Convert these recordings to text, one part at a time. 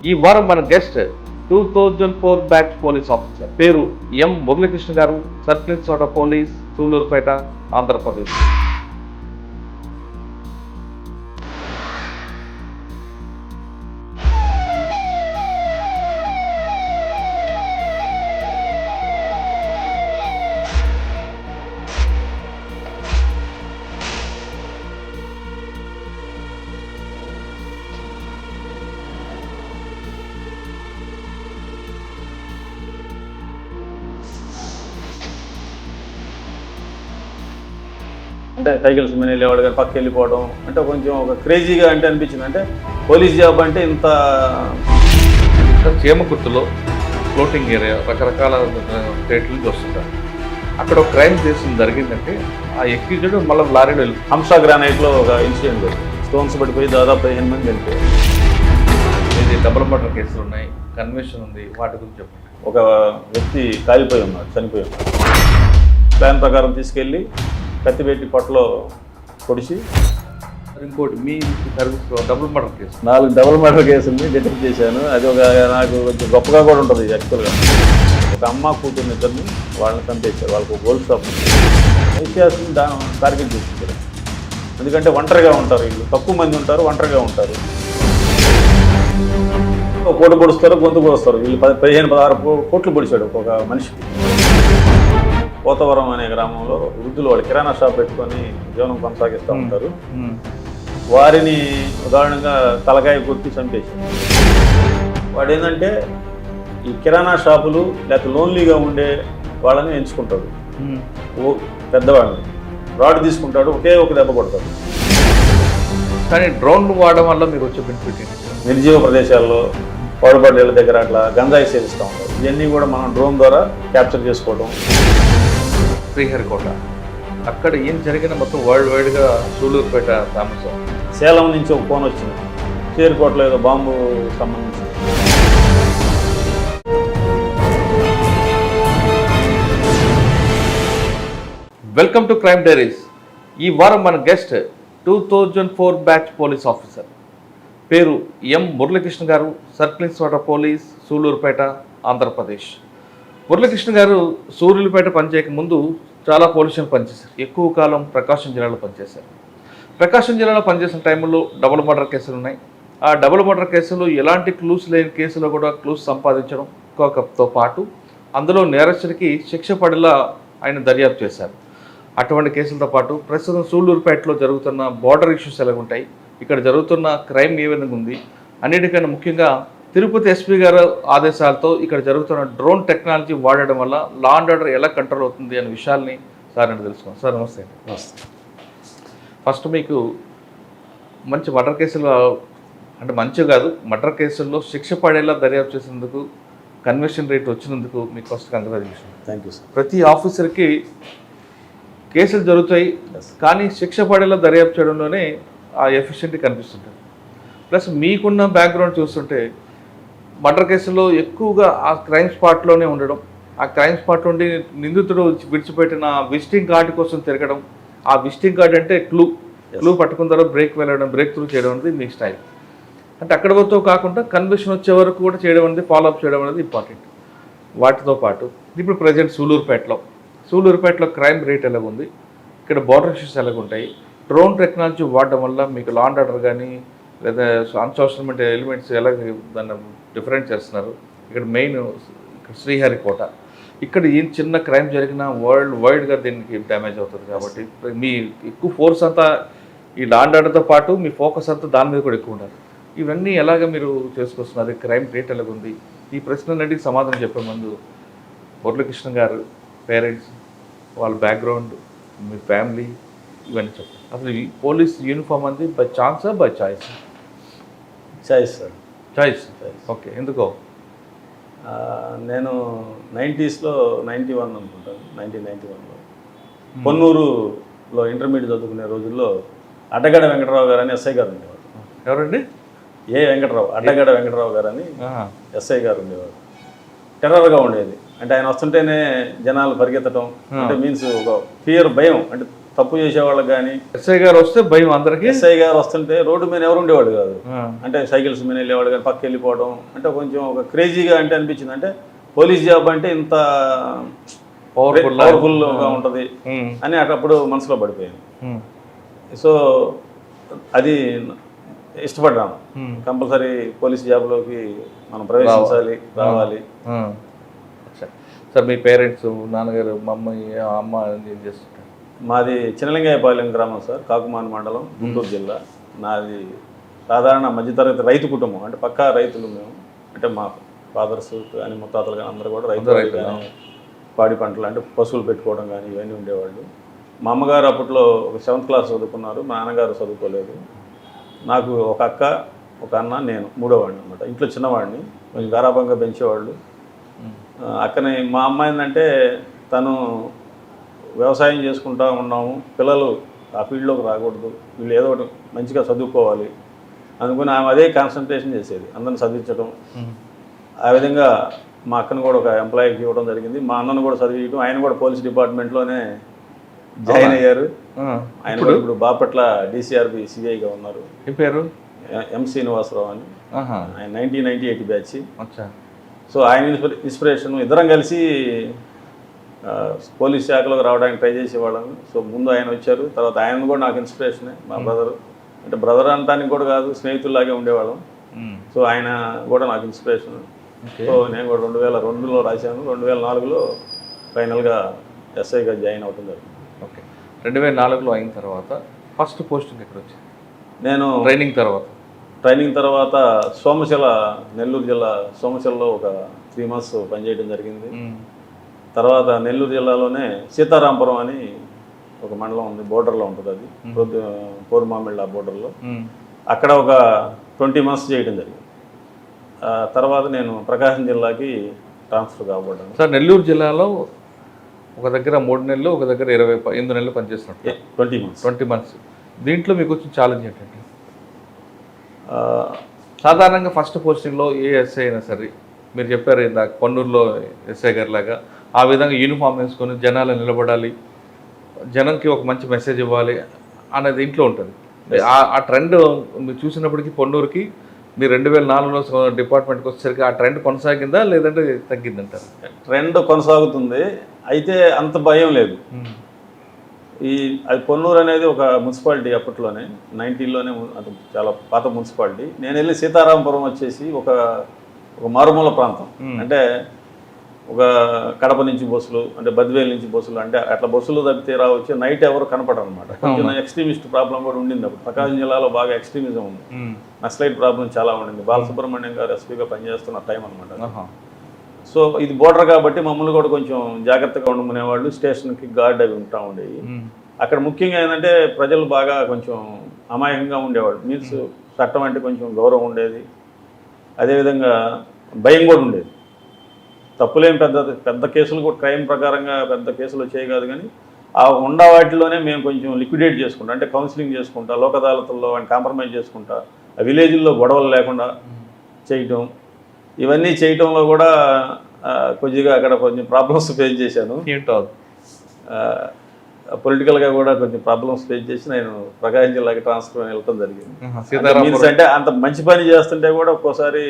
ఈ వారం మన గెస్ట్ 2004 బ్యాచ్ పోలీస్ ఆఫీసర్, పేరు ఎం మురళీకృష్ణ గారు, circle inspector police, Sullurpeta, Andhra Pradesh. అంటే సైకిల్ సిమెంట్ వెళ్ళేవాడు గారు పక్కకి వెళ్ళిపోవడం అంటే కొంచెం ఒక క్రేజీగా అంటే అనిపించింది. అంటే పోలీస్ జాబ్ అంటే ఇంత చీమకుర్తిలో ఫ్లోటింగ్ ఏరియా రకరకాల స్టేట్ల నుంచి వస్తుంటారు. అక్కడ ఒక క్రైమ్ చేసింది జరిగిందంటే ఆ ఎక్కిజుడు మళ్ళీ లారీలో వెళ్ళి హంసా గ్రానైట్లో ఒక ఇన్సిడెంట్ స్టోన్స్ పడిపోయి దాదాపు 15 మంది వెళ్ళిపోయారు. ఇది డబుల్ మర్డర్ కేసులు ఉన్నాయి, కన్వెన్షన్ ఉంది, వాటి గురించి చెప్పండి. ఒక వ్యక్తి కాలిపోయి ఉన్నాడు, చనిపోయి ఉన్నాడు. ప్లాన్ ప్రకారం తీసుకెళ్ళి కత్తిపెట్టి పొట్టలో పొడిచి ఇంకోటి మీ service double murder case 4 double murder కేసుల్ని డిటెక్ట్ చేశాను. అది ఒక నాకు కొంచెం గొప్పగా కూడా ఉంటుంది యాక్చువల్గా. ఒక అమ్మ కూతుర్ని ఇద్దరిని వాళ్ళని చంపేశారు. వాళ్ళకు గోల్డ్ షాప్ ఐసియాస్ని టార్గెట్ చేసించారు. ఎందుకంటే ఒంటరిగా ఉంటారు, వీళ్ళు తక్కువ మంది ఉంటారు, ఒంటరిగా ఉంటారు. కోట పొడుస్తారు, గొంతు పొడుస్తారు. వీళ్ళు 15-16 కోట్లు పొడిచాడు ఒక మనిషికి. పోతవరం అనే గ్రామంలో వృద్ధులు వాళ్ళు కిరాణా షాప్ పెట్టుకొని జీవనం కొనసాగిస్తూ ఉంటారు. వారిని ఉదాహరణగా తలకాయ కొట్టి చంపేశారు. వాడు ఏంటంటే ఈ కిరాణా షాపులు లేకపోతే లోన్లీగా ఉండే వాళ్ళని ఎంచుకుంటాడు. పెద్దవాళ్ళని రాడ్ తీసుకుంటాడు, ఒకే ఒక దెబ్బ కొడతాడు. కానీ డ్రోన్ వాడడం వల్ల మీకు వచ్చే బెనిఫిట్ ఏంటి? నిర్జీవ ప్రదేశాల్లో పాడుబడ్డేళ్ళ దగ్గర అట్లా గంజాయి సేవిస్తూ ఉంటారు. ఇవన్నీ కూడా మనం డ్రోన్ ద్వారా క్యాప్చర్ చేసుకోవడం. శ్రీహరికోట అక్కడ ఏం జరిగిన మొత్తం వరల్డ్ వైడ్గా సూలూరుపేట ఫేమస్. సేలం నుంచి ఒక ఫోన్ వచ్చింది, శ్రీహరికోటలో ఏదో బాంబు సంబంధించి. Welcome to crime diaries. ఈ వారం మన గెస్ట్ 2004 బ్యాచ్ పోలీస్ ఆఫీసర్, పేరు ఎం మురళీకృష్ణ గారు, circle inspector police, Sullurpeta, Andhra Pradesh. Muralikrishna గారు సూర్యులపేట పనిచేయక ముందు చాలా పోలీస్ స్టేషన్ పనిచేశారు. ఎక్కువ కాలం ప్రకాశం జిల్లాలో పనిచేశారు. ప్రకాశం జిల్లాలో పనిచేసిన టైంలో డబుల్ మర్డర్ కేసులు ఉన్నాయి. ఆ డబుల్ మర్డర్ కేసులు ఎలాంటి క్లూస్ లేని కేసులో కూడా క్లూస్ సంపాదించడం తో పాటు అందులో నేరస్తుడికి శిక్ష పడేలా ఆయన దర్యాప్తు చేశారు. అటువంటి కేసులతో పాటు ప్రస్తుతం సూళ్ళూరుపేటలో జరుగుతున్న బార్డర్ ఇష్యూస్ ఎలా ఉంటాయి, ఇక్కడ జరుగుతున్న క్రైమ్ ఏ విధంగా ఉంది, అన్నిటికన్నా ముఖ్యంగా తిరుపతి ఎస్పీ గారు ఆదేశాలతో ఇక్కడ జరుగుతున్న డ్రోన్ టెక్నాలజీ వాడడం వల్ల లా అండ్ ఆర్డర్ ఎలా కంట్రోల్ అవుతుంది అనే విషయాల్ని సార్ నేను తెలుసుకున్నాను. సార్ నమస్తే. నమస్తే. ఫస్ట్ మీకు మంచి మర్డర్ కేసులు అంటే మంచి కాదు, మర్డర్ కేసుల్లో శిక్ష పడేలా దర్యాప్తు చేసేందుకు, కన్విక్షన్ రేట్ వచ్చినందుకు మీకు first congratulation. Thank you sir. ప్రతి ఆఫీసర్కి కేసులు జరుగుతాయి, కానీ శిక్ష పడేలా దర్యాప్తు చేయడంలోనే ఆ ఎఫిషియెంట్ కనిపిస్తుంటుంది. ప్లస్ మీకున్న బ్యాక్గ్రౌండ్ చూస్తుంటే మర్డర్ కేసులో ఎక్కువగా ఆ క్రైమ్ స్పాట్లోనే ఉండడం, ఆ క్రైమ్ స్పాట్ నుండి నిందితుడు విడిచిపెట్టిన విజిటింగ్ కార్డు కోసం తిరగడం, ఆ విజిటింగ్ కార్డు అంటే క్లూ పట్టుకున్న తర్వాత బ్రేక్ త్రూ చేయడం అనేది మీ స్టైల్. అంటే అక్కడ వరకు కాకుండా కన్విక్షన్ వచ్చే వరకు కూడా చేయడం అనేది, ఫాలోఅప్ చేయడం అనేది ఇంపార్టెంట్. వాటితో పాటు ఇప్పుడు ప్రజెంట్ సూలూరుపేటలో క్రైమ్ రేట్ ఎలా ఉంది, ఇక్కడ బార్డర్ ఇష్యూస్ ఎలా ఉంటాయి, డ్రోన్ టెక్నాలజీ వాడడం వల్ల మీకు లా అండ్ ఆర్డర్ కానీ లేదా అన్సోషల్ మీడియా ఎలిమెంట్స్ ఎలా దాన్ని డిఫరెంట్ చేస్తున్నారు, ఇక్కడ మెయిన్ ఇక్కడ శ్రీహరికోట, ఇక్కడ ఏం చిన్న క్రైమ్ జరిగినా వరల్డ్ వైడ్గా దీనికి డ్యామేజ్ అవుతుంది. కాబట్టి మీ ఎక్కువ ఫోర్స్ అంతా ఈ లా అండ్ ఆర్డర్తో పాటు మీ ఫోకస్ అంతా దాని మీద కూడా ఎక్కువ ఉండాలి. ఇవన్నీ ఎలాగ మీరు చేసుకొస్తున్నారు, క్రైమ్ రేట్ ఎలాగ ఉంది, ఈ ప్రశ్నలన్నిటికీ సమాధానం చెప్పే ముందు మురళీకృష్ణ గారు పేరెంట్స్, వాళ్ళ బ్యాక్గ్రౌండ్, మీ ఫ్యామిలీ, ఇవన్నీ చెప్పండి. అసలు ఈ పోలీస్ యూనిఫామ్ అంది బై ఛాన్సా by choice? Choice sir. Choice. Okay, ఎందుకో? నేను 90స్లో 91 అనుకుంటాను, 1991లో పొన్నూరులో ఇంటర్మీడియట్ చదువుకునే రోజుల్లో అడ్డగడ్డ వెంకటరావు గారు అని ఎస్ఐ గారు ఉండేవారు. ఎవరండి? అడ్డగడ్డ వెంకటరావు గారు అని ఎస్ఐ గారు ఉండేవారు. టెర్రర్గా ఉండేది. అంటే ఆయన వస్తుంటేనే జనాలు పరిగెత్తడం, అంటే మీన్స్ ఒక ఫియర్, భయం, అంటే తప్పు చేసేవాళ్ళకి కానీ ఎస్ఐ గారు వస్తే భయం అందరికి. ఎస్ఐ గారు వస్తుంటే రోడ్డు మీద ఎవరు ఉండేవాడు కాదు. అంటే సైకిల్స్ మీద వెళ్ళేవాడు కానీ పక్కకి వెళ్ళిపోవడం అంటే కొంచెం ఒక క్రేజీగా అంటే అనిపించింది. అంటే పోలీస్ జాబ్ అంటే ఇంత పవర్ఫుల్గా ఉంటుంది అని అప్పుడు మనసులో పడిపోయింది. సో అది ఇష్టపడ్డాను. కంపల్సరీ పోలీస్ జాబ్లోకి మనం ప్రవేశించాలి, రావాలి. సార్ మీ పేరెంట్స్, నాన్నగారు, అమ్మ ఏం చేస్తుంటారు? మాది చిన్నలింగాయపాలెం గ్రామం సార్, కాకుమాన్ మండలం, గుంటూరు జిల్లా. నాది సాధారణ మధ్యతరగతి రైతు కుటుంబం. అంటే పక్కా రైతులు మేము. అంటే మా ఫాదర్స్ కానీ ముత్తాతలు కానీ అందరూ కూడా రైతులు కానీ పాడి పంటలు అంటే పశువులు పెట్టుకోవడం కానీ ఇవన్నీ ఉండేవాళ్ళు. మా అమ్మగారు అప్పట్లో ఒక 7th క్లాస్ చదువుకున్నారు, మా నాన్నగారు చదువుకోలేదు. నాకు ఒక అక్క, ఒక అన్న, నేను మూడోవాడిని అనమాట. ఇంట్లో చిన్నవాడిని, కొంచెం గారాబంగా పెంచేవాళ్ళు. అక్కని మా అమ్మ ఏంటంటే తను వ్యవసాయం చేసుకుంటూ ఉన్నాము, పిల్లలు ఆ ఫీల్డ్లోకి రాకూడదు, వీళ్ళు ఏదో ఒకటి మంచిగా చదువుకోవాలి అనుకుని ఆమె అదే కాన్సన్ట్రేషన్ చేసేది, అందరిని చదివించడం. ఆ విధంగా మా అక్కను కూడా ఒక ఎంప్లాయీకి ఇవ్వడం జరిగింది. మా అన్నను కూడా చదివించడం. ఆయన కూడా పోలీస్ డిపార్ట్మెంట్లోనే జాయిన్ అయ్యారు. ఆయన కూడా ఇప్పుడు బాపట్ల DCRB CIగా ఉన్నారు. ఈ పేరు M శ్రీనివాసరావు అని. ఆయన 1998 బ్యాచ్. సో ఆయన ఇన్స్పిరేషన్. ఇద్దరం కలిసి పోలీస్ శాఖలోకి రావడానికి ట్రై చేసేవాళ్ళము. సో ముందు ఆయన వచ్చారు, తర్వాత ఆయన కూడా నాకు ఇన్స్పిరేషనే. మా బ్రదరు, అంటే బ్రదర్ అనడానికి కూడా కాదు, స్నేహితుల్లాగే ఉండేవాళ్ళం. సో ఆయన కూడా నాకు ఇన్స్పిరేషన్. సో నేను కూడా 2002లో రాశాను. 2004లో ఫైనల్గా ఎస్ఐగా జాయిన్ అవుతుంది జరిగింది. ఓకే. 2004లో అయిన తర్వాత ఫస్ట్ పోస్టింగ్ ఎక్కడ వచ్చింది? నేను ట్రైనింగ్ తర్వాత సోమశిల, నెల్లూరు జిల్లా సోమశిలలో ఒక 3 months పనిచేయడం జరిగింది. తర్వాత నెల్లూరు జిల్లాలోనే సీతారాంపురం అని ఒక మండలం ఉంది, బోర్డర్లో ఉంటుంది. అది పోరుమామిళ్ళ బోర్డర్లో. అక్కడ ఒక 20 months చేయడం జరిగింది. తర్వాత నేను ప్రకాశం జిల్లాకి ట్రాన్స్ఫర్ కాబడ్డాను. సార్ నెల్లూరు జిల్లాలో ఒక దగ్గర 3 నెలలు, ఒక దగ్గర 8 నెలలు పనిచేస్తున్నట్టు 20 months. దీంట్లో మీకు వచ్చిన ఛాలెంజ్ ఏంటంటే, సాధారణంగా ఫస్ట్ పోస్టింగ్లో ఏ ఎస్ఐ అయినా సరే, మీరు చెప్పారు ఇందాక పొన్నూరులో ఎస్ఐ గారి లాగా ఆ విధంగా యూనిఫామ్ వేసుకొని జనాలు నిలబడాలి, జనంకి ఒక మంచి మెసేజ్ ఇవ్వాలి అనేది ఇంట్లో ఉంటుంది. ఆ ట్రెండ్ మీరు చూసినప్పటికీ పొన్నూరుకి మీరు 2004లో డిపార్ట్మెంట్కి వచ్చేసరికి ఆ ట్రెండ్ కొనసాగిందా లేదంటే తగ్గిందంటారు? ట్రెండ్ కొనసాగుతుంది, అయితే అంత భయం లేదు. అది పొన్నూరు అనేది ఒక మున్సిపాలిటీ, అప్పట్లోనే 90లోనే అది చాలా పాత మున్సిపాలిటీ. నేను వెళ్ళి సీతారాంపురం వచ్చేసి ఒక మారుమూల ప్రాంతం. అంటే ఒక కడప నుంచి బస్సులు, అంటే బద్వేలు నుంచి బస్సులు, అంటే అట్లా బస్సులు తప్పితే రావచ్చు. నైట్ ఎవరు కనపడరు అనమాట. కొంచెం ఎక్స్ట్రీమిస్ట్ ప్రాబ్లం కూడా ఉండింది అప్పుడు. ప్రకాశం జిల్లాలో బాగా ఎక్స్ట్రీమిజం ఉంది, నక్సలైట్ ప్రాబ్లం చాలా ఉండింది. బాలసుబ్రహ్మణ్యం గారు ఎస్పీగా పనిచేస్తున్న టైం అనమాట. సో ఇది బోర్డర్ కాబట్టి మమ్మల్ని కూడా కొంచెం జాగ్రత్తగా ఉండమనేవాళ్ళు. స్టేషన్కి గార్డ్ అవి ఉంటా ఉండేవి. అక్కడ ముఖ్యంగా ఏంటంటే ప్రజలు బాగా కొంచెం అమాయకంగా ఉండేవాళ్ళు. మీన్స్ చట్టం అంటే కొంచెం గౌరవం ఉండేది, అదేవిధంగా భయం కూడా ఉండేది. తప్పులేం పెద్ద కేసులు కూడా క్రైమ్ ప్రకారంగా పెద్ద కేసులు వచ్చాయి కాదు, కానీ ఆ ఉన్న వాటిలోనే మేము కొంచెం లిక్విడేట్ చేసుకుంటాం. అంటే కౌన్సిలింగ్ చేసుకుంటా, లోక్ అదాలతుల్లో కాంప్రమైజ్ చేసుకుంటా, విలేజ్ల్లో గొడవలు లేకుండా చేయటం, ఇవన్నీ చేయటంలో కూడా కొద్దిగా అక్కడ కొంచెం ప్రాబ్లమ్స్ ఫేస్ చేశాను. పొలిటికల్గా కూడా కొంచెం ప్రాబ్లమ్స్ ఫేస్ చేసి నేను ప్రకాశం జిల్లాకి ట్రాన్స్ఫర్ వెళ్ళటం జరిగింది. మీన్స్ అంటే అంత మంచి పని చేస్తుంటే కూడా ఒక్కోసారి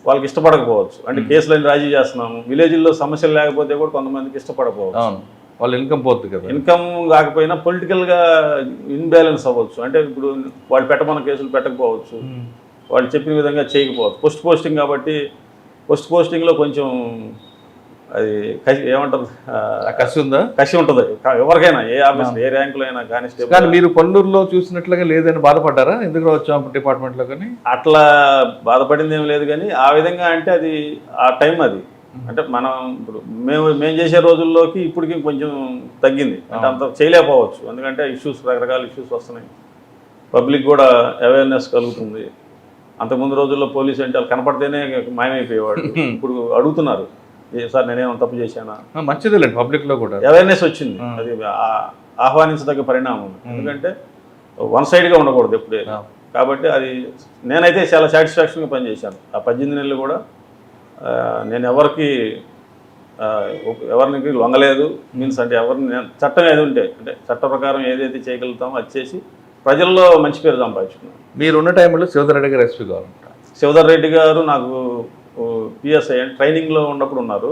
వాళ్ళకి ఇష్టపడకపోవచ్చు. అంటే కేసులని రాజీ చేస్తున్నాము, విలేజ్ల్లో సమస్యలు లేకపోతే కూడా కొంతమందికి ఇష్టపడకపోవచ్చు. వాళ్ళ ఇన్కమ్ పోతుంది కదా, ఇన్కమ్ కాకపోయినా పొలిటికల్గా ఇన్బ్యాలెన్స్ అవ్వచ్చు. అంటే ఇప్పుడు వాళ్ళు పెట్టమన్న కేసులు పెట్టకపోవచ్చు, వాళ్ళు చెప్పిన విధంగా చేయకపోవచ్చు. పోస్టింగ్ కాబట్టి పోస్టింగ్లో కొంచెం అది ఏమంటారు, కసి ఉంటుంది ఎవరికైనా, ఏ ఆఫీస్ ఏ ర్యాంకులో అయినా. కానీ మీరు పొన్నూరులో చూసినట్లుగా లేదని బాధపడ్డారా ఎందుకు వచ్చాం డిపార్ట్మెంట్లో? కానీ అట్లా బాధపడింది ఏం లేదు, కానీ ఆ విధంగా అంటే అది ఆ టైం అది. అంటే మనం ఇప్పుడు మేము చేసే రోజుల్లోకి ఇప్పటికి కొంచెం తగ్గింది. అంటే అంత చేయలేకపోవచ్చు, ఎందుకంటే రకరకాల ఇష్యూస్ వస్తున్నాయి. పబ్లిక్ కూడా అవేర్నెస్ కలుగుతుంది. అంతకుముందు రోజుల్లో పోలీసు అంటే వాళ్ళు కనపడితేనే మాయమైపోయేవాడు. ఇప్పుడు అడుగుతున్నారు, సార్ నేనేమో తప్పు చేశానా. మంచిదేలేండి, పబ్లిక్లో కూడా అవేర్నెస్ వచ్చింది. అది ఆహ్వానించదగ్గ పరిణామం. ఎందుకంటే వన్ సైడ్గా ఉండకూడదు ఎప్పుడే. కాబట్టి అది నేనైతే చాలా సాటిస్ఫాక్షన్గా పనిచేశాను. ఆ 18 నెలలు కూడా నేను ఎవరికి ఎవరికి లొంగలేదు మీన్స్ అంటే ఎవరిని చట్టం ఏది ఉంటే అంటే చట్ట ప్రకారం ఏదైతే చేయగలుగుతామో అది చేసి ప్రజల్లో మంచి పేరు సంపాదించుకున్నాం. మీరున్న టైంలో శివధర్ రెడ్డి గారు ఎస్పీ గారు శివధర్ రెడ్డి గారు నాకు పిఎస్ఐ ట్రైనింగ్లో ఉన్నప్పుడు ఉన్నారు.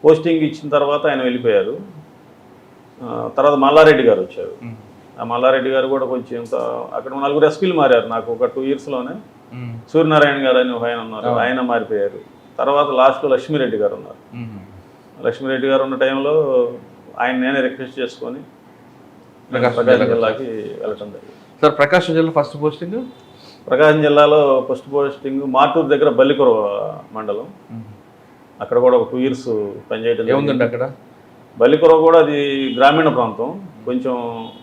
పోస్టింగ్ ఇచ్చిన తర్వాత ఆయన వెళ్ళిపోయారు. తర్వాత మల్లారెడ్డి గారు వచ్చారు. ఆ మల్లారెడ్డి గారు కూడా కొంచెం అక్కడ 4 ఎస్పీలు మారారు నాకు ఒక 2 ఇయర్స్లోనే. సూర్యనారాయణ గారు అని ఆయన ఉన్నారు, ఆయన మారిపోయారు. తర్వాత లాస్ట్లో లక్ష్మీరెడ్డి గారు ఉన్నారు. లక్ష్మీరెడ్డి గారు ఉన్న టైంలో ఆయన నేనే రిక్వెస్ట్ చేసుకొని ప్రకాశం జిల్లాకి వెళ్ళటం జరిగింది. సార్ ప్రకాశం జిల్లా ఫస్ట్ పోస్టింగ్? ప్రకాశం జిల్లాలో ఫస్ట్ పోస్టింగ్ మార్టూరు దగ్గర బల్లికొర మండలం. అక్కడ కూడా ఒక 2 ఇయర్స్ పనిచేయడం. ఏముందండి అక్కడ? బల్లికొర కూడా అది గ్రామీణ ప్రాంతం, కొంచెం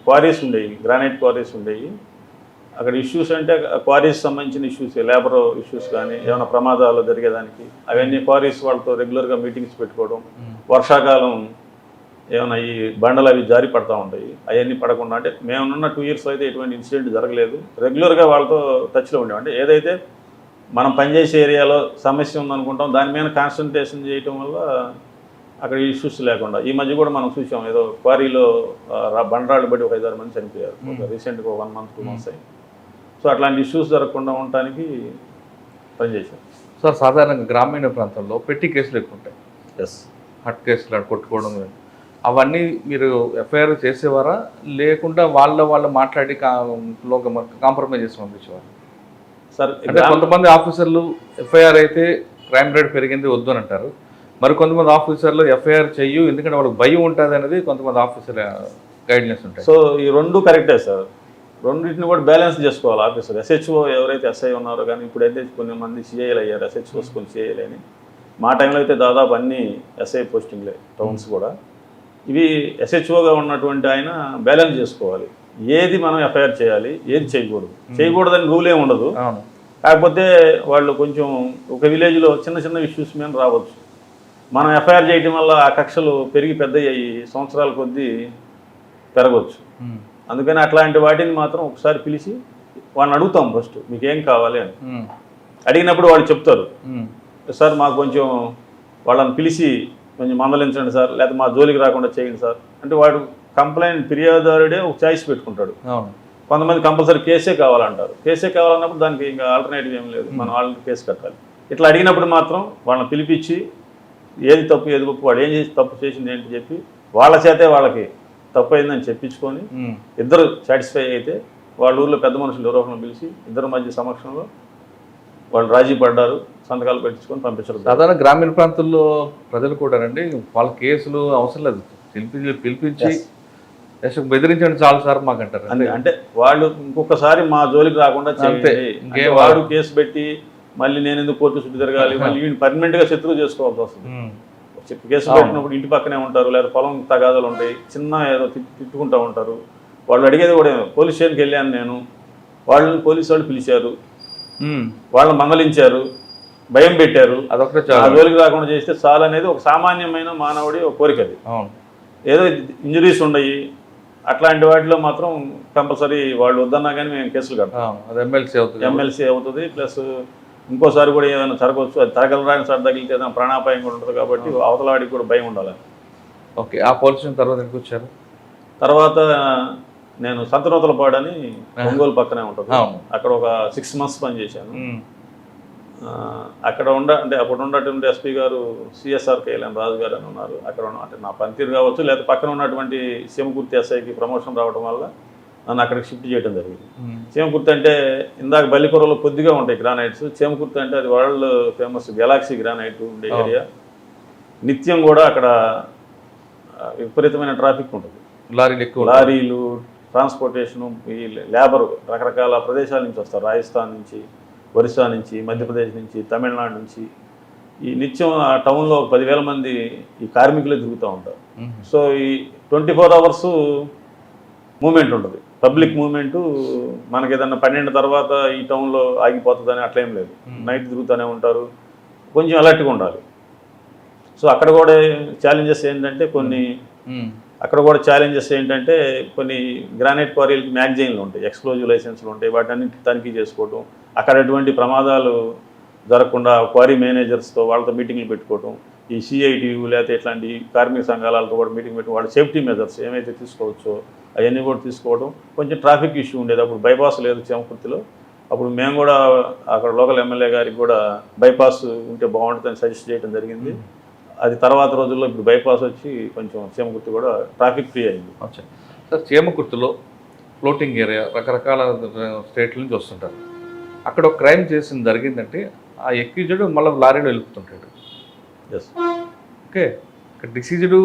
క్వారీస్ ఉండేవి, గ్రానైట్ క్వారీస్ ఉండేవి. అక్కడ ఇష్యూస్ అంటే క్వారీస్ సంబంధించిన ఇష్యూస్, లేబర్ ఇష్యూస్ కానీ ఏమైనా ప్రమాదాలు జరిగేదానికి అవన్నీ క్వారీస్ వాళ్ళతో రెగ్యులర్గా మీటింగ్స్ పెట్టుకోవడం. వర్షాకాలం ఏమైనా ఈ బండలు అవి జారి పడతా ఉంటాయి, అవన్నీ పడకుండా అంటే మేమున్న 2 ఇయర్స్ అయితే ఎటువంటి ఇన్సిడెంట్ జరగలేదు. రెగ్యులర్గా వాళ్ళతో టచ్లో ఉండేవి. అంటే ఏదైతే మనం పనిచేసే ఏరియాలో సమస్య ఉందనుకుంటాం దాని మీద కాన్సన్ట్రేషన్ చేయటం వల్ల అక్కడ ఇష్యూస్ లేకుండా. ఈ మధ్య కూడా మనం చూసాం, ఏదో క్వారీలో బండరాళ్ళు బట్టి ఒక 5-6 మంది చనిపోయారు రీసెంట్గా 1 month 2 months అయింది. సో అట్లాంటి ఇష్యూస్ జరగకుండా ఉండటానికి పనిచేశాం. సార్ సాధారణంగా గ్రామీణ ప్రాంతాల్లో పెట్టి కేసులు ఎక్కువ ఉంటాయి. ఎస్, హట్ కేసులు కొట్టుకోవడం అవన్నీ మీరు ఎఫ్ఐఆర్ చేసేవారా లేకుండా వాళ్ళు మాట్లాడి కాంప్రమైజ్ చేసి పంపించేవారు? సార్ అంటే కొంతమంది ఆఫీసర్లు ఎఫ్ఐఆర్ అయితే క్రైమ్ రేట్ పెరిగింది వద్దు అని అంటారు, మరి కొంతమంది ఆఫీసర్లు ఎఫ్ఐఆర్ చెయ్యు ఎందుకంటే వాళ్ళకి భయం ఉంటుంది అనేది కొంతమంది ఆఫీసర్ గైడ్లైన్స్ ఉంటాయి. సో ఈ 2 కరెక్టే సార్. రెండింటిని కూడా బ్యాలెన్స్ చేసుకోవాలి ఆఫీసర్. ఎస్హెచ్ఓ ఎవరైతే ఎస్ఐ ఉన్నారో కానీ ఇప్పుడైతే కొన్ని మంది సిఐలు అయ్యారు, ఎస్హెచ్ఓస్ కొన్ని సిఐలు అని. మా టైంలో అయితే దాదాపు అన్ని ఎస్ఐ పోస్టింగ్లే టౌన్స్ కూడా. ఇవి ఎస్హెచ్ఓగా ఉన్నటువంటి ఆయన బ్యాలెన్స్ చేసుకోవాలి, ఏది మనం ఎఫ్ఐఆర్ చేయాలి ఏది చేయకూడదని రూల్ ఏమి ఉండదు. కాకపోతే వాళ్ళు కొంచెం ఒక విలేజ్లో చిన్న ఇష్యూస్ మీద రావచ్చు. మనం ఎఫ్ఐఆర్ చేయడం వల్ల ఆ కక్షలు పెరిగి పెద్ద అయ్యి సంవత్సరాల కొద్దీ పెరగవచ్చు. అందుకని అట్లాంటి వాటిని మాత్రం ఒకసారి పిలిచి వాళ్ళని అడుగుతాం ఫస్ట్, మీకు ఏం కావాలి అని. అడిగినప్పుడు వాళ్ళు చెప్తారు, సార్ మాకు కొంచెం వాళ్ళని పిలిచి కొంచెం మందలించండి సార్, లేకపోతే మా జోలికి రాకుండా చేయండి సార్ అంటే వాడు కంప్లైంట్ ఫిర్యాదుదారుడే ఒక చాయిస్ పెట్టుకుంటాడు. కొంతమంది కంపల్సరీ కేసే కావాలంటారు. కేసే కావాలన్నప్పుడు దానికి ఇంకా ఆల్టర్నేటివ్ ఏం లేదు, మనం వాళ్ళని కేసు కట్టాలి. ఇట్లా అడిగినప్పుడు మాత్రం వాళ్ళని పిలిపించి ఏది తప్పు ఏది ఒప్పు, వాడు ఏం చేసి తప్పు చేసింది ఏంటి చెప్పి వాళ్ళ చేతే వాళ్ళకి తప్పు అయిందని చెప్పించుకొని ఇద్దరు సాటిస్ఫై అయితే వాళ్ళ ఊళ్ళో పెద్ద మనుషులు ఎవరో పిలిచి ఇద్దరి మధ్య సమక్షంలో వాళ్ళు రాజీ పడ్డారు, సంతకాలు పెట్టించుకొని పంపించారు. సాధారణ గ్రామీణ ప్రాంతాల్లో ప్రజలు కూడా అండి వాళ్ళ కేసులు అవసరం లేదు, పిలిపించి బెదిరించండి చాలు సార్ మాకంటారు. అంటే వాళ్ళు ఇంకొకసారి మా జోలికి రాకుండా చేయండి, వాడు కేసు పెట్టి మళ్ళీ నేను ఎందుకు కోర్టు చుట్టూ తిరగాలి, మళ్ళీ వీడిని పర్మనెంట్గా శత్రువు చేసుకోవాల్సి వస్తుంది. కేసు పెట్టినప్పుడు ఇంటి పక్కనే ఉంటారు, లేదా పొలం తగాదాలు ఉంటాయి, చిన్న ఏదో తిట్టుకుంటూ ఉంటారు. వాళ్ళు అడిగేది కూడా పోలీస్ స్టేషన్కి వెళ్ళాను నేను, వాళ్ళని పోలీసు వాళ్ళు పిలిచారు, వాళ్ళని మంగళించారు, భయం పెట్టారు, అదొకటే జోలికి రాకుండా చేస్తే చాలు అనేది ఒక సామాన్యమైన మానవుడి ఒక కోరిక. అది ఏదో ఇంజరీస్ ఉండయి అట్లాంటి వాటిలో మాత్రం కంపల్సరీ వాళ్ళు వద్దన్నా కానీ మేము కేసులు కడతాం. అది ఎమ్మెల్సీ అవుతుంది. ప్లస్ ఇంకోసారి కూడా ఏదైనా జరగవచ్చు, అది తరగలరాని సార్ తగిలితే ఏదైనా ప్రాణాపాయం కూడా ఉంటుంది కాబట్టి అవతలాడికి కూడా భయం ఉండాలి. ఓకే, ఆ పోలీస్ స్టేషన్ తర్వాత ఎందుకు వచ్చారు? తర్వాత నేను సంతనూతలపాడు అని ఒంగోలు పక్కనే ఉంటుంది, అక్కడ ఒక 6 months పనిచేశాను. అక్కడ అంటే అప్పుడు ఉన్నటువంటి ఎస్పీ గారు సిఎస్ఆర్ కేఎల్ఎన్ రాజు గారు అని ఉన్నారు. అక్కడ అంటే నా పనితీరు కావచ్చు, లేదా పక్కన ఉన్నటువంటి సీమకుర్తి ఎస్ఐకి ప్రమోషన్ రావడం వల్ల నన్ను అక్కడికి షిఫ్ట్ చేయడం జరిగింది. చీమకుర్తి అంటే ఇందాక బల్లికొరలో కొద్దిగా ఉంటాయి గ్రానైట్స్, చీమకుర్తి అంటే అది వరల్డ్ ఫేమస్ గెలాక్సీ గ్రానైట్ ఉండే ఏరియా. నిత్యం కూడా అక్కడ విపరీతమైన ట్రాఫిక్ ఉంటుంది, లారీలు ట్రాన్స్పోర్టేషను, ఈ లేబర్ రకరకాల ప్రదేశాల నుంచి వస్తారు, రాజస్థాన్ నుంచి, ఒరిస్సా నుంచి, మధ్యప్రదేశ్ నుంచి, తమిళనాడు నుంచి. ఈ నిత్యం ఆ టౌన్లో 10,000 మంది ఈ కార్మికులే తిరుగుతూ ఉంటారు. సో ఈ 24 hours మూమెంట్ ఉంటుంది, పబ్లిక్ మూమెంటు. మనకి ఏదన్నా 12 తర్వాత ఈ టౌన్లో ఆగిపోతుందని అట్లేం లేదు, నైట్ తిరుగుతూనే ఉంటారు, కొంచెం అలర్ట్గా ఉండాలి. సో అక్కడ కూడా ఛాలెంజెస్ ఏంటంటే కొన్ని గ్రానైట్ క్వారీలకి మ్యాగజైన్లు ఉంటాయి, ఎక్స్ప్లోజివ్ లైసెన్స్లు ఉంటాయి, వాటన్నిటి తనిఖీ చేసుకోవటం, అక్కడ ఎటువంటి ప్రమాదాలు జరగకుండా క్వారీ మేనేజర్స్తో వాళ్ళతో మీటింగ్లు పెట్టుకోవటం, ఈ సిఐటియు లేకపోతే ఇట్లాంటి కార్మిక సంఘాలతో కూడా మీటింగ్ పెట్టి వాళ్ళ సేఫ్టీ మెజర్స్ ఏమైతే తీసుకోవచ్చో అవన్నీ కూడా తీసుకోవడం. కొంచెం ట్రాఫిక్ ఇష్యూ ఉండేది, అప్పుడు బైపాస్ లేదు చేమకుర్తిలో. అప్పుడు మేము కూడా అక్కడ లోకల్ ఎమ్మెల్యే గారికి కూడా బైపాస్ ఉంటే బాగుంటుందని సజెస్ట్ చేయడం జరిగింది. అది తర్వాత రోజుల్లో ఇప్పుడు బైపాస్ వచ్చి కొంచెం చేమకుర్తి కూడా ట్రాఫిక్ ఫ్రీ అయింది. సార్, చేమకుర్తిలో ఫ్లోటింగ్ ఏరియా రకరకాల స్టేట్ల నుంచి వస్తుంటారు. అక్కడ ఒక క్రైమ్ చేసింది జరిగిందంటే ఆ ఎక్యూజ్డ్ మళ్ళీ లారీలో వెళ్తుంటాడు. ఎస్, ఓకే, ఇక్కడ డిసీజ్డ్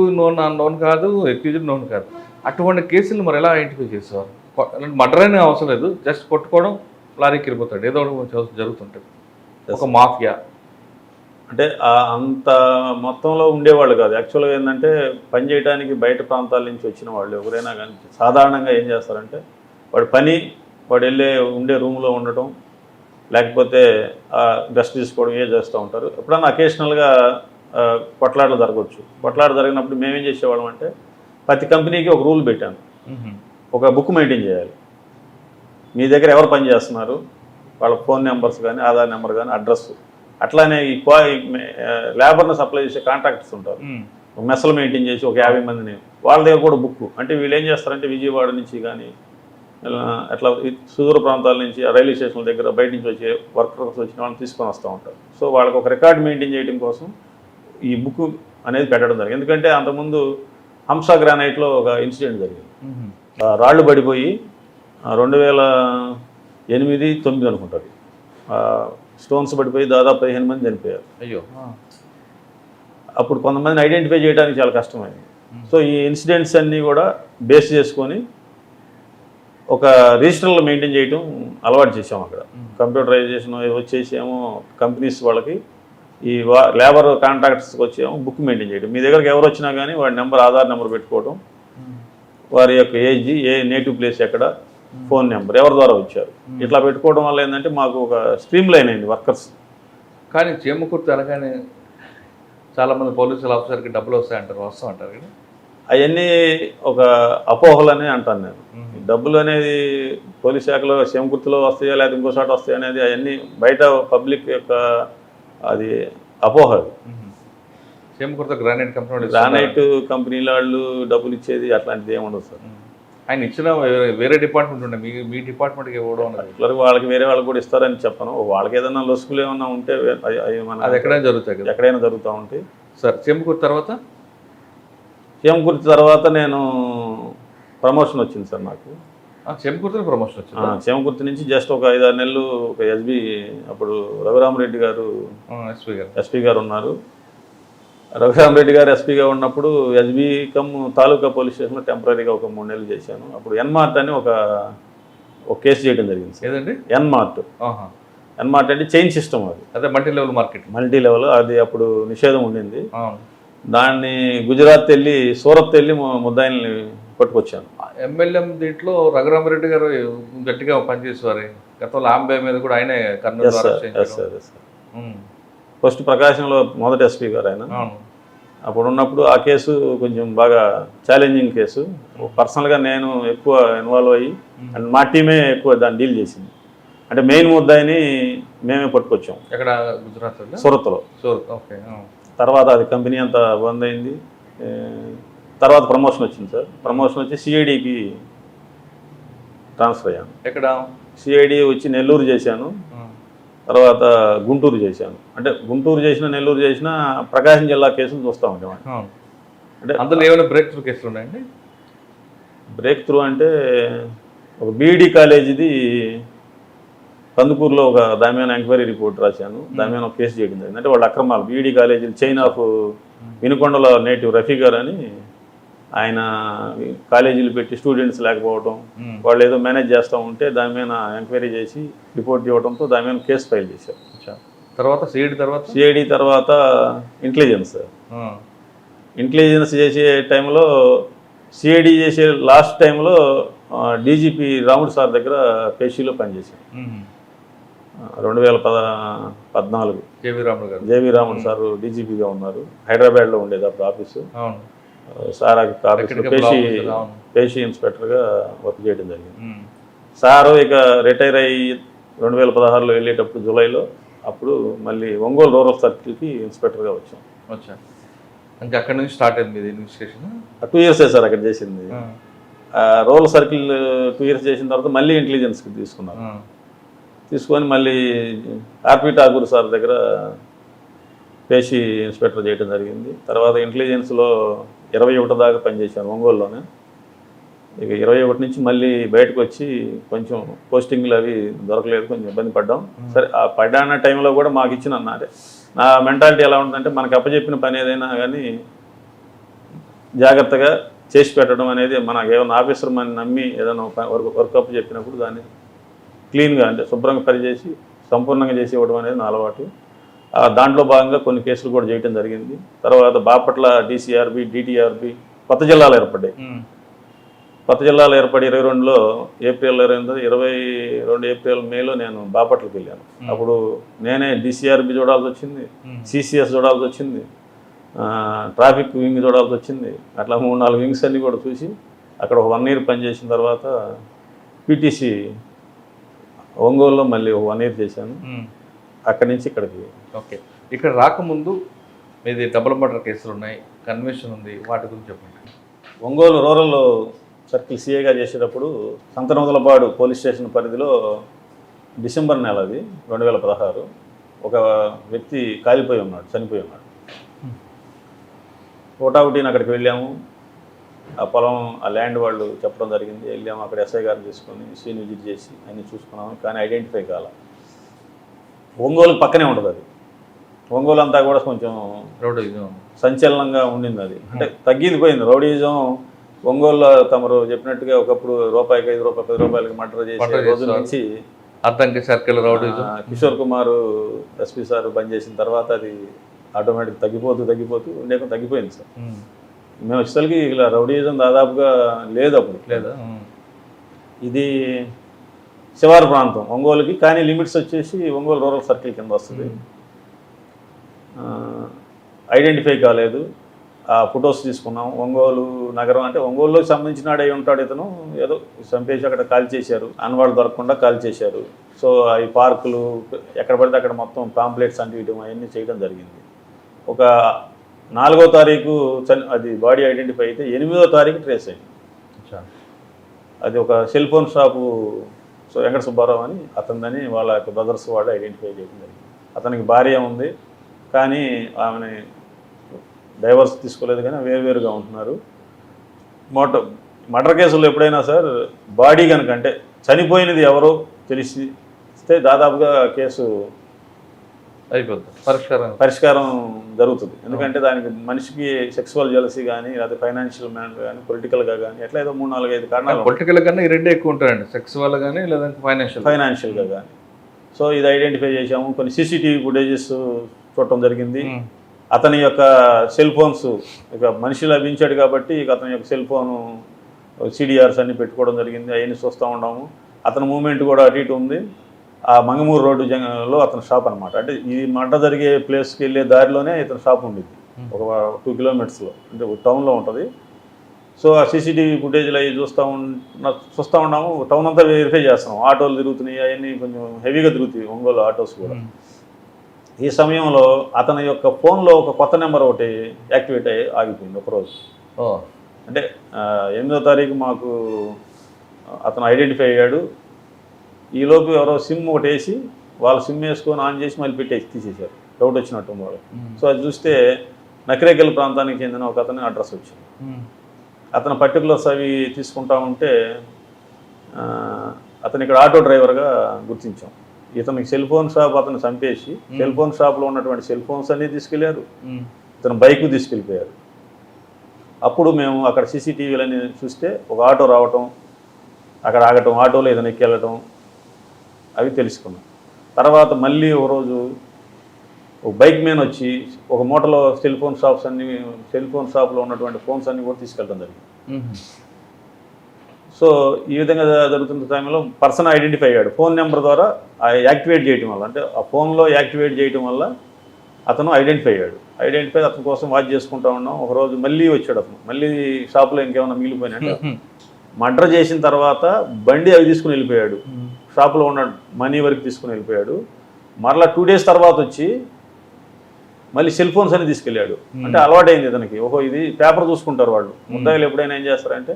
నోన్ కాదు, ఎక్యూజ్డ్ నోన్ కాదు. అటువంటి కేసులు మరి ఎలా ఐడెంటిఫై చేసేవారు? మర్డర్ అనే అవసరం లేదు, జస్ట్ కొట్టుకోవడం, లారీకి వెళ్ళిపోతాడు, ఏదో ఒకటి జరుగుతుంటుంది. ఒక మాఫియా అంటే అంత మొత్తంలో ఉండేవాళ్ళు కాదు. యాక్చువల్గా ఏంటంటే పని చేయడానికి బయట ప్రాంతాల నుంచి వచ్చిన వాళ్ళు ఎవరైనా కానీ సాధారణంగా ఏం చేస్తారంటే వాడు వెళ్ళే ఉండే రూమ్లో ఉండటం, లేకపోతే రెస్ట్ తీసుకోవడం చేస్తూ ఉంటారు. ఎప్పుడన్నా అకేషనల్గా కొట్లాటలు జరగవచ్చు. కొట్లాట జరిగినప్పుడు మేమేం చేసేవాళ్ళం అంటే ప్రతి కంపెనీకి ఒక రూల్ పెట్టాను, ఒక బుక్ మెయింటైన్ చేయాలి. మీ దగ్గర ఎవరు పని చేస్తున్నారు, వాళ్ళ ఫోన్ నెంబర్స్ కానీ, ఆధార్ నెంబర్ కానీ, అడ్రస్. అట్లానే ఈ లేబర్ని సప్లై చేసే కాంట్రాక్టర్స్ ఉంటారు, ఒక మెస్సలు మెయింటైన్ చేసి ఒక 50 మందిని, వాళ్ళ దగ్గర కూడా బుక్. అంటే వీళ్ళు ఏం చేస్తారంటే విజయవాడ నుంచి కానీ అట్లా సుదూర ప్రాంతాల నుంచి రైల్వే స్టేషన్ల దగ్గర బయట నుంచి వచ్చే వర్కర్స్ వచ్చిన వాళ్ళని తీసుకొని వస్తూ ఉంటారు. సో వాళ్ళకి ఒక రికార్డ్ మెయింటైన్ చేయడం కోసం ఈ బుక్ అనేది పెట్టడం జరిగింది. ఎందుకంటే అంతకుముందు హంసా గ్రానైట్లో ఒక ఇన్సిడెంట్ జరిగింది. రాళ్ళు పడిపోయి 2008-9 అనుకుంటుంది, స్టోన్స్ పడిపోయి దాదాపు 15 మంది చనిపోయారు. అయ్యో, అప్పుడు కొంతమందిని ఐడెంటిఫై చేయడానికి చాలా కష్టమైంది. సో ఈ ఇన్సిడెంట్స్ అన్నీ కూడా బేస్ చేసుకొని ఒక రిజిస్టర్లో మెయింటైన్ చేయడం అలవాటు చేసాము. అక్కడ కంప్యూటరైజేషన్ వచ్చేసేమో కంపెనీస్ వాళ్ళకి, ఈ లేబర్ కాంట్రాక్టర్స్కి వచ్చేమో బుక్ మెయింటైన్ చేయడం. మీ దగ్గరకు ఎవరు వచ్చినా కానీ వాడి నెంబర్, ఆధార్ నెంబర్ పెట్టుకోవడం, వారి యొక్క ఏజ్, ఏ నేటివ్ ప్లేస్ ఎక్కడ, ఫోన్ నెంబర్, ఎవరి ద్వారా వచ్చారు, ఇట్లా పెట్టుకోవడం వల్ల ఏంటంటే మాకు ఒక స్ట్రీమ్ లైన్ అయింది వర్కర్స్. కానీ చేమకుర్తి అనగానే చాలామంది పోలీసుల ఆఫీసర్కి డబ్బులు వస్తాయంటారు, వస్తామంటారు కదా, అవన్నీ ఒక అపోహలని అంటాను నేను. డబ్బులు అనేది పోలీస్ శాఖలో చేమకుర్తిలో వస్తాయా లేదా ఇంకో చోట వస్తాయి అనేది అవన్నీ బయట పబ్లిక్ యొక్క అది అపోహ. చేమకుర్తి గ్రానైట్ కంపెనీల వాళ్ళు డబ్బులు ఇచ్చేది అట్లాంటిది ఏముండదు సార్. ఆయన ఇచ్చిన వేరే డిపార్ట్మెంట్ ఉండే, మీ డిపార్ట్మెంట్కి ఇవ్వడం అట్లా వాళ్ళకి వేరే వాళ్ళకి కూడా ఇస్తారని చెప్పను. వాళ్ళకి ఏదైనా లొసుకులు ఏమన్నా ఉంటే అది ఎక్కడైనా జరుగుతాయి కదా, ఎక్కడైనా జరుగుతూ ఉంటాయి సార్. చేమకుర్తి తర్వాత నేను ప్రమోషన్ వచ్చింది సార్ నాకు. చేమకుర్తి ప్రమోషన్ వచ్చింది. చేమకుర్తి నుంచి జస్ట్ ఒక 5-6 నెలలు ఒక ఎస్బీ, అప్పుడు రఘురామరెడ్డి గారు ఎస్పీ గారు ఉన్నారు. రఘురామరెడ్డి గారు ఎస్పీగా ఉన్నప్పుడు ఎస్బీ కమ్ తాలూకా పోలీస్ స్టేషన్లో టెంపరీగా ఒక 3 నెలలు చేశాను. అప్పుడు ఎన్మార్ట్ అని ఒక కేసు చేయడం జరిగింది. ఏదండి ఎన్మార్ట్ అంటే చైన్ సిస్టమ్, అది అదే multi level market. Multi level అది అప్పుడు నిషేధం ఉండింది. దాన్ని గుజరాత్ వెళ్ళి, సూరత్ వెళ్ళి ముద్దాయిల్ని పట్టుకొచ్చాను. ఎమ్మెల్యే దీంట్లో రఘురామరెడ్డి గారు గట్టిగా పనిచేసేవారు. గతంలో ఆంబే మీద కూడా ఆయనే కర్నూలు. ఫస్ట్ ప్రకాశంలో మొదటి ఎస్పీ గారు ఆయన. అప్పుడు ఉన్నప్పుడు ఆ కేసు కొంచెం బాగా ఛాలెంజింగ్ కేసు. పర్సనల్గా నేను ఎక్కువ ఇన్వాల్వ్ అయ్యి, అండ్ మా టీమే ఎక్కువ దాన్ని డీల్ చేసింది. అంటే మెయిన్ ముద్దాయిని మేమే పట్టుకొచ్చాం. ఎక్కడ? గుజరాత్, సూరత్లో. ఓకే. తర్వాత అది కంపెనీ అంతా బంద్ అయింది. తర్వాత ప్రమోషన్ వచ్చింది సార్. ప్రమోషన్ వచ్చి సిఐడికి ట్రాన్స్ఫర్ అయ్యాను. ఎక్కడ? సిఐడి వచ్చి నెల్లూరు చేశాను, తర్వాత గుంటూరు చేశాను. అంటే గుంటూరు చేసిన, నెల్లూరు చేసిన, ప్రకాశం జిల్లా కేసులు చూస్తూ ఉంటాం. అంటే అందులో ఏమైనా బ్రేక్ త్రూ కేసులు ఉన్నాయండి? బ్రేక్ త్రూ అంటే ఒక బీఈడి కాలేజీది కందుకూరులో ఒక దాని మీద ఎంక్వైరీ రిపోర్ట్ రాశాను. దాని మీద ఒక కేసు చేయడం జరిగింది. అంటే వాళ్ళ అక్రమాలు, బీఈడి కాలేజీలు, చైన్ ఆఫ్ వినుకొండలో నేటివ్ రఫీ గారు అని ఆయన కాలేజీలు పెట్టి స్టూడెంట్స్ లేకపోవడం, వాళ్ళు ఏదో మేనేజ్ చేస్తూ ఉంటే దాని మీద ఎంక్వైరీ చేసి రిపోర్ట్ ఇవ్వడంతో దాని మీద కేసు ఫైల్ చేశారు. తర్వాత సిఐడి తర్వాత ఇంటెలిజెన్స్ చేసే టైంలో, సిఐడి చేసే లాస్ట్ టైంలో డీజీపీ రాముడు సార్ దగ్గర పేషీలో పనిచేశాను. 2014 జేవి రాముడు సార్ డీజీపీగా ఉన్నారు. హైదరాబాద్లో ఉండేది అప్పుడు ఆఫీసు. సార్ పేషీ ఇన్స్పెక్టర్గా వర్క్ చేయడం జరిగింది. సారు ఇక రిటైర్ అయ్యి 2016లో వెళ్ళేటప్పుడు జూలైలో, అప్పుడు మళ్ళీ ఒంగోలు రూరల్ సర్కిల్కి ఇన్స్పెక్టర్గా వచ్చాం. ఇంకా అక్కడ నుంచి స్టార్ట్ అయింది ఇది ఇన్వెస్టిగేషన్. 2 years సార్ అక్కడ చేసింది. రూరల్ సర్కిల్ 2 years చేసిన తర్వాత మళ్ళీ ఇంటెలిజెన్స్కి తీసుకున్నారు. తీసుకొని మళ్ళీ ఆర్పి ఠాకూర్ సార్ దగ్గర పేషీ ఇన్స్పెక్టర్ చేయడం జరిగింది. తర్వాత ఇంటెలిజెన్స్లో 21 దాకా పనిచేశాను ఒంగోలులోనే. ఇక 21 నుంచి మళ్ళీ బయటకు వచ్చి కొంచెం పోస్టింగ్లు అవి దొరకలేదు, కొంచెం ఇబ్బంది పడ్డాం. సరే ఆ పడ్డాన్న టైంలో కూడా మాకు ఇచ్చిన అంటే నా మెంటాలిటీ ఎలా ఉంటుందంటే మనకు అప్పచెప్పిన పని ఏదైనా కానీ జాగ్రత్తగా చేసి పెట్టడం అనేది, మనకు ఏమైనా ఆఫీసర్ మన నమ్మి ఏదైనా వర్క్ అప్ చెప్పినప్పుడు దాన్ని క్లీన్గా అంటే శుభ్రంగా పనిచేసి సంపూర్ణంగా చేసి ఇవ్వడం అనేది నా అలవాటు. దాంట్లో భాగంగా కొన్ని కేసులు కూడా చేయడం జరిగింది. తర్వాత బాపట్ల DCRB DTRB కొత్త జిల్లాలు ఏర్పడ్డాయి. కొత్త జిల్లాలు ఏర్పడి 22లో ఏప్రిల్ 22 ఏప్రిల్ మేలో నేను బాపట్లకి వెళ్ళాను. అప్పుడు నేనే DCRB చూడాల్సి వచ్చింది, CCS చూడాల్సి వచ్చింది, ట్రాఫిక్ వింగ్ చూడాల్సి వచ్చింది. అట్లా 3-4 వింగ్స్ అన్నీ కూడా చూసి అక్కడ ఒక 1 year పనిచేసిన తర్వాత PTC ఒంగోలులో మళ్ళీ 1 year చేశాను. అక్కడి నుంచి ఇక్కడికి. ఓకే, ఇక్కడ రాకముందు మీది డబుల్ మర్డర్ కేసులు ఉన్నాయి, కన్విక్షన్ ఉంది, వాటి గురించి చెప్పండి. ఒంగోలు రూరల్ సర్కిల్ CAగా చేసేటప్పుడు సంతనూతలపాడు పోలీస్ స్టేషన్ పరిధిలో డిసెంబర్ నెల అది 2016 ఒక వ్యక్తి కాలిపోయి ఉన్నాడు, చనిపోయి ఉన్నాడు. ఒకటావుటీని అక్కడికి వెళ్ళాము. ఆ పొలం ఆ ల్యాండ్ వాళ్ళు చెప్పడం జరిగింది. వెళ్ళాము, అక్కడ SI గారిని తీసుకొని సీన్ విజిట్ చేసి అన్నీ చూసుకున్నాము. కానీ ఐడెంటిఫై కాల. ఒంగోలు పక్కనే ఉంటుంది అది. ఒంగోలు అంతా కూడా కొంచెం రౌడీజం సంచలనంగా ఉండింది. అది అంటే తగ్గిపోయింది రౌడీజం. ఒంగోలులో తమరు చెప్పినట్టుగా ఒకప్పుడు రూపాయికి 5 రూపాయలు 10 రూపాయలకి మర్డర్ చేసే రోజుల నుంచి Addanki circle rowdyism Kishore Kumar SP sir బంద్ చేసిన తర్వాత అది ఆటోమేటిక్ తగ్గిపోతూ తగ్గిపోయింది సార్. మేము వచ్చేసరికి ఇలా రౌడీజం దాదాపుగా లేదు అప్పుడు. లేదా ఇది శివారు ప్రాంతం ఒంగోలుకి, కానీ లిమిట్స్ వచ్చేసి ఒంగోలు రూరల్ సర్కిల్ కింద వస్తుంది. ఐడెంటిఫై కాలేదు. ఆ ఫొటోస్ తీసుకున్నాం. ఒంగోలు నగరం అంటే ఒంగోలులోకి సంబంధించిన అయి ఉంటాడు ఇతను, ఏదో చంపేసి అక్కడ కాల్ చేశారు, అన్వాడు దొరకకుండా కాల్ చేశారు. సో అవి పార్కులు ఎక్కడ పడితే అక్కడ మొత్తం పాంప్లెట్స్ అంటించడం అవన్నీ చేయడం జరిగింది. ఒక 4వ తారీఖు అది బాడీ ఐడెంటిఫై అయితే 8వ తారీఖు ట్రేస్ అయింది. అది ఒక cell phone shop Venkata Subbarao అని అతనిదని వాళ్ళ యొక్క బ్రదర్స్ వాళ్ళు ఐడెంటిఫై చేయడం జరిగింది. అతనికి భార్య ఉంది, కానీ ఆమెని డైవర్స్ తీసుకోలేదు, కానీ వేరువేరుగా ఉంటున్నారు. మర్డర్ కేసుల్లో ఎప్పుడైనా సార్ బాడీ కనుక అంటే చనిపోయినది ఎవరో తెలిస్తే దాదాపుగా కేసు అయిపోతుంది, పరిష్కారం జరుగుతుంది. ఎందుకంటే దానికి మనిషికి సెక్సువల్ జెలసీ కానీ, లేదా ఫైనాన్షియల్ మ్యాటర్ కానీ, పొలిటికల్గా కానీ ఎట్లా ఏదో 3-4-5 కారణాలు. పొలిటికల్ కన్నా ఈ రెండే ఎక్కువ ఉంటాయండి, సెక్సువల్ కానీ లేదంటే ఫైనాన్షియల్గా కానీ. సో ఇది ఐడెంటిఫై చేసాము. కొన్ని CCTV ఫుటేజెస్ చూడటం జరిగింది. అతని యొక్క సెల్ ఫోన్స్ ఇక మనిషి లభించాడు కాబట్టి ఇక అతని యొక్క సెల్ ఫోను CDRs అన్ని పెట్టుకోవడం జరిగింది. అవన్నీ చూస్తూ ఉన్నాము. అతని మూమెంట్ కూడా అటు ఇటు ఉంది. ఆ మంగమూరు రోడ్డు లో అతని షాప్ అనమాట. అంటే ఈ మర్డర్ జరిగే ప్లేస్కి వెళ్ళే దారిలోనే ఇతని షాప్ ఉండేది, ఒక 2 kilometers అంటే టౌన్లో ఉంటుంది. సో ఆ CCTV ఫుటేజ్లు అవి చూస్తూ ఉన్నాము. టౌన్ అంతా వెరిఫై చేస్తున్నాం. ఆటోలు తిరుగుతున్నాయి, అవన్నీ కొంచెం హెవీగా తిరుగుతాయి ఒంగోలు ఆటోస్ కూడా. ఈ సమయంలో అతని యొక్క ఫోన్లో ఒక కొత్త నెంబర్ ఒకటి యాక్టివేట్ అయ్యి ఆగిపోయింది ఒకరోజు. అంటే 8వ తారీఖు మాకు అతను ఐడెంటిఫై అయ్యాడు. ఈలోపు ఎవరో సిమ్ ఒకటి వేసి వాళ్ళ సిమ్ వేసుకొని ఆన్ చేసి మళ్ళీ తీసేశారు, డౌట్ వచ్చినట్టు వాళ్ళు. సో అది చూస్తే నకిరేకల్ ప్రాంతానికి చెందిన ఒక అతని అడ్రస్ వచ్చింది. అతను పర్టికులర్స్ అవి తీసుకుంటా ఉంటే అతను ఇక్కడ ఆటో డ్రైవర్గా గుర్తించాం. ఇతనికి సెల్ ఫోన్ షాప్ అతను చంపేసి సెల్ ఫోన్ షాప్లో ఉన్నటువంటి సెల్ ఫోన్స్ అన్నీ తీసుకెళ్లారు, ఇతను బైక్ తీసుకెళ్ళిపోయారు. అప్పుడు మేము అక్కడ CCTVలన్నీ చూస్తే ఒక ఆటో రావటం, అక్కడ ఆగటం, ఆటోలో ఏదైనా ఎక్కెళ్ళటం అవి తెలుసుకున్నాం. తర్వాత మళ్ళీ ఒక రోజు ఒక బైక్ మ్యాన్ వచ్చి ఒక మూటలో సెల్ ఫోన్ షాప్లో ఉన్నటువంటి ఫోన్స్ అన్నీ కూడా తీసుకెళ్ళడం జరిగింది. సో ఈ విధంగా జరుగుతున్న టైంలో పర్సన్ ఐడెంటిఫై అయ్యాడు. ఫోన్ నెంబర్ ద్వారా యాక్టివేట్ చేయడం వల్ల, అంటే ఆ ఫోన్లో యాక్టివేట్ చేయడం వల్ల అతను ఐడెంటిఫై అయ్యాడు. ఐడెంటిఫై అతని కోసం వాచ్ చేసుకుంటూ ఉన్నాం. ఒకరోజు మళ్ళీ వచ్చాడు అతను. మళ్ళీ షాప్లో ఇంకేమైనా మిగిలిపోయినట్టు మర్డర్ చేసిన తర్వాత బండి అవి తీసుకుని వెళ్ళిపోయాడు, షాప్లో ఉన్న మనీ వరకు తీసుకుని వెళ్ళిపోయాడు. మరలా 2 days తర్వాత వచ్చి మళ్ళీ సెల్ ఫోన్స్ అని తీసుకెళ్ళాడు. అంటే అలవాటైంది ఇతనికి. ఓహో ఇది పేపర్ చూసుకుంటారు వాళ్ళు. ముద్దాయిలు ఎప్పుడైనా ఏం చేస్తారంటే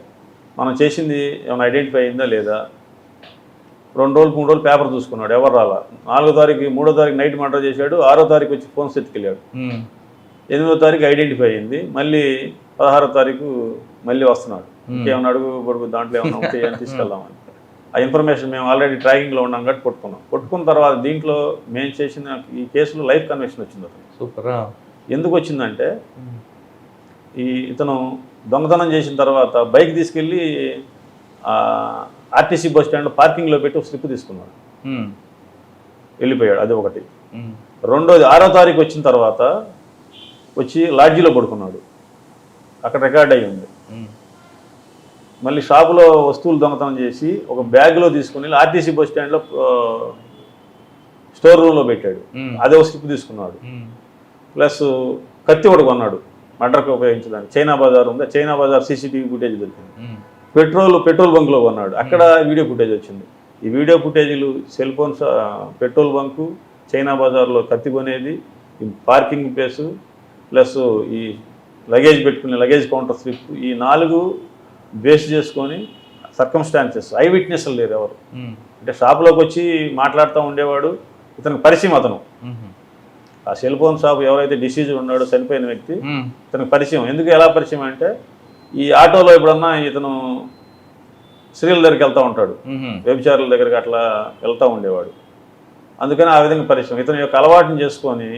మనం చేసింది ఏమైనా ఐడెంటిఫై అయిందా లేదా, 2 రోజులు 3 రోజులు పేపర్ చూసుకున్నాడు, ఎవరు రాలా. 4వ తారీఖు 3వ తారీఖు నైట్ మర్డర్ చేశాడు, 6వ తారీఖు వచ్చి ఫోన్స్ ఎత్తుకెళ్ళాడు, 8వ తారీఖు ఐడెంటిఫై అయింది, మళ్ళీ 16వ తారీఖు మళ్ళీ వస్తున్నాడు. ఇంకేమన్నా అడుగు పొడుగు దాంట్లో ఏమన్నా ఉంటే అని తీసుకెళ్దామని. ఆ ఇన్ఫర్మేషన్ మేము ఆల్రెడీ ట్రాకింగ్లో ఉన్నాం కాబట్టి పట్టుకున్న తర్వాత దీంట్లో మేము చేసిన ఈ కేసులో లైఫ్ కన్విక్షన్ వచ్చింది అతను. సూపర్. ఎందుకు వచ్చిందంటే ఇతను దొంగతనం చేసిన తర్వాత బైక్ తీసుకెళ్ళి ఆర్టీసీ బస్ స్టాండ్ పార్కింగ్లో పెట్టి ఒక స్లిప్ తీసుకున్నాడు, వెళ్ళిపోయాడు. అది ఒకటి. రెండోది 6వ తారీఖు వచ్చిన తర్వాత వచ్చి లాడ్జీలో పడుకున్నాడు, అక్కడ రికార్డ్ అయ్యి ఉంది. మళ్ళీ షాపులో వస్తువులు దొంగతనం చేసి ఒక బ్యాగ్లో తీసుకుని ఆర్టీసీ బస్ స్టాండ్లో స్టోర్ రూమ్లో పెట్టాడు, అదే ఒక స్లిప్ తీసుకున్నాడు. ప్లస్ కత్తి ఒకటి కొన్నాడు మర్డర్కి ఉపయోగించడానికి. చైనా బజార్ ఉంది, చైనా బజార్ సీసీటీవీ ఫుటేజ్ దొరికింది. పెట్రోల్ బంక్లో కొన్నాడు, అక్కడ వీడియో ఫుటేజ్ వచ్చింది. ఈ వీడియో ఫుటేజీలు cell phones, petrol bunk, China బజార్లో కత్తి కొనేది, ఈ పార్కింగ్ ప్లేసు, ప్లస్ ఈ లగేజ్ పెట్టుకునే లగేజ్ కౌంటర్ స్లిప్, ఈ 4 బేస్ చేసుకొని సర్కమ్స్టాన్సెస్, ఐ విట్నెస్లు లేరు ఎవరు. అంటే షాప్లోకి వచ్చి మాట్లాడుతూ ఉండేవాడు, ఇతనికి పరిచయం. అతను ఆ సెల్ ఫోన్ షాప్ ఎవరైతే డిసీజ్ ఉన్నాడో చనిపోయిన వ్యక్తి, ఇతనికి పరిచయం. ఎందుకు ఎలా పరిచయం అంటే ఈ ఆటోలో ఎప్పుడన్నా ఇతను స్త్రీల దగ్గరికి వెళ్తూ ఉంటాడు, వ్యభిచారుల దగ్గరికి అట్లా వెళ్తూ ఉండేవాడు, అందుకని ఆ విధంగా పరిచయం. ఇతని యొక్క అలవాటుని చేసుకొని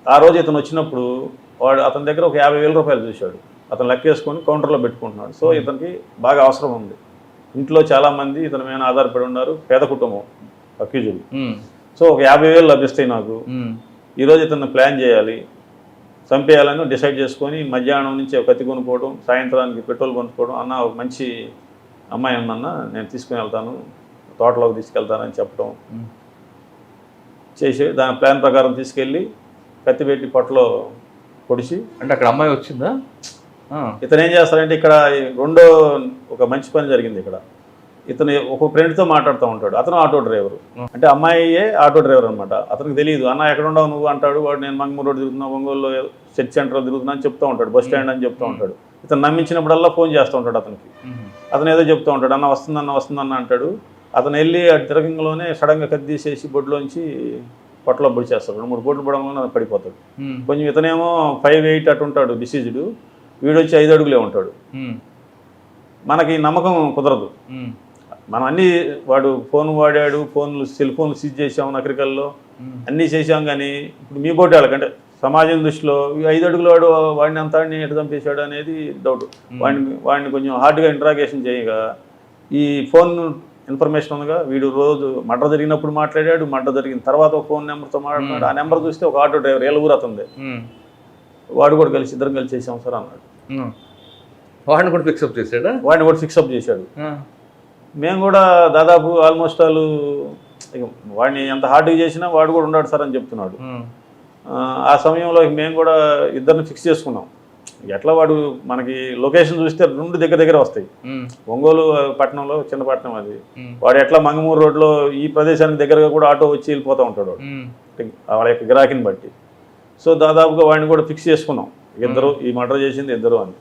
ఆ రోజు ఇతను వచ్చినప్పుడు అతని దగ్గర ఒక 50,000 రూపాయలు చూశాడు. అతను లెక్కేసుకొని కౌంటర్లో పెట్టుకుంటున్నాడు. సో ఇతనికి బాగా అవసరం ఉంది. ఇంట్లో చాలామంది ఇతని మీద ఆధారపడి ఉన్నారు, పేద కుటుంబం అక్యూజుడు. సో ఒక 50,000 లభిస్తాయి నాకు, ఈరోజు ఇతను ప్లాన్ చేయాలి, చంపేయాలని డిసైడ్ చేసుకొని మధ్యాహ్నం నుంచి ఒక కత్తి కొనుక్కోవడం, సాయంత్రానికి పెట్రోల్ కొనుక్కోవడం. అన్న ఒక మంచి అమ్మాయి ఉందన్న, నేను తీసుకుని వెళ్తాను, తోటలోకి తీసుకెళ్తానని చెప్పడం చేసి దాని ప్లాన్ ప్రకారం తీసుకెళ్ళి కత్తి పెట్టి పొట్టలో పొడిచి. అంటే అక్కడ అమ్మాయి వచ్చిందా? ఇతను ఏం చేస్తారంటే ఇక్కడ రెండో ఒక మంచి పని జరిగింది. ఇక్కడ ఇతను ఒక ఫ్రెండ్తో మాట్లాడుతూ ఉంటాడు, అతను ఆటో డ్రైవరు. అంటే అమ్మాయియే ఆటో డ్రైవర్ అనమాట. అతనికి తెలియదు. అన్న ఎక్కడ ఉండవు నువ్వు అంటాడు. వాడు నేను మంగమూరు రోడ్ తిరుగుతున్నా, ఒంగోలులో చర్చ్ సెంటర్లో తిరుగుతున్నా అని చెప్తూ ఉంటాడు, బస్ స్టాండ్ అని చెప్తూ ఉంటాడు. ఇతను నమ్మించినప్పుడల్లా ఫోన్ చేస్తూ ఉంటాడు అతనికి. అతను ఏదో చెప్తూ ఉంటాడు, అన్న వస్తుందన్న అంటాడు. అతను వెళ్ళి ఆ తిరగంలోనే సడన్గా కత్తి తీసేసి బొడ్లోంచి పొట్టలో పొడి చేస్తాడు. 2-3 బొడ్లు పడంలోనే పడిపోతాడు. కొంచెం ఇతనేమో 5'8" అటు ఉంటాడు డిసీజ్డ్, వీడొచ్చి 5 అడుగులే ఉంటాడు. మనకి నమ్మకం కుదరదు. మనం అన్నీ వాడు ఫోన్ వాడాడు, సెల్ ఫోన్లు సీజ్ చేసాం నగరికల్లో, అన్నీ చేసాం. కానీ ఇప్పుడు మీ బోటి వాళ్ళకంటే సమాజం దృష్టిలో 5 అడుగుల వాడిని అంతాడిని ఎటు చంపేశాడు అనేది డౌట్. వాడిని కొంచెం హార్డ్గా ఇంట్రాగేషన్ చేయగా ఈ ఫోన్ ఇన్ఫర్మేషన్ ఉందిగా, వీడు రోజు మర్డర్ జరిగినప్పుడు మాట్లాడాడు, మర్డర్ జరిగిన తర్వాత ఒక ఫోన్ నెంబర్తో మాట్లాడాడు. ఆ నెంబర్ చూస్తే ఒక ఆటో డ్రైవర్, ఏళ్ళ ఊరు అతనిదే, వాడు కూడా కలిసి ఇద్దరం కలిసి చేసాం సార్ అన్నాడు. వాడిని కూడా ఫిక్సప్ చేశాడా? వాడిని కూడా ఫిక్సప్ చేశాడు. మేము కూడా దాదాపు ఆల్మోస్ట్ వాళ్ళు వాడిని ఎంత హార్డ్గా చేసినా వాడు కూడా ఉన్నాడు సార్ అని చెప్తున్నాడు. ఆ సమయంలో మేము కూడా ఇద్దరిని ఫిక్స్ చేసుకున్నాం. ఎట్లా వాడు మనకి లొకేషన్ చూస్తే 2 దగ్గర వస్తాయి. ఒంగోలు పట్టణంలో చిన్న పట్టణం అది. వాడు ఎట్లా మంగమూరు రోడ్లో ఈ ప్రదేశానికి దగ్గరగా కూడా ఆటో వచ్చి వెళ్ళిపోతూ ఉంటాడు వాడు, వాళ్ళ యొక్క గిరాకీని బట్టి. సో దాదాపుగా వాడిని కూడా ఫిక్స్ చేసుకున్నాం, ఇద్దరు ఈ మర్డర్ చేసింది ఇద్దరు అని.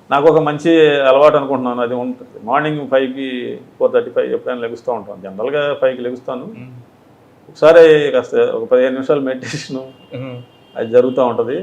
నాకు ఒక మంచి అలవాటు అనుకుంటున్నాను, అది ఉంటుంది. మార్నింగ్ 5కి 4:35 ఎప్పుడైనా లెగుస్తూ ఉంటాను. జనరల్గా 5కి లెగుస్తాను. ఒకసారి కాస్త ఒక 15 నిమిషాలు మెడిటేషను అది జరుగుతూ ఉంటుంది.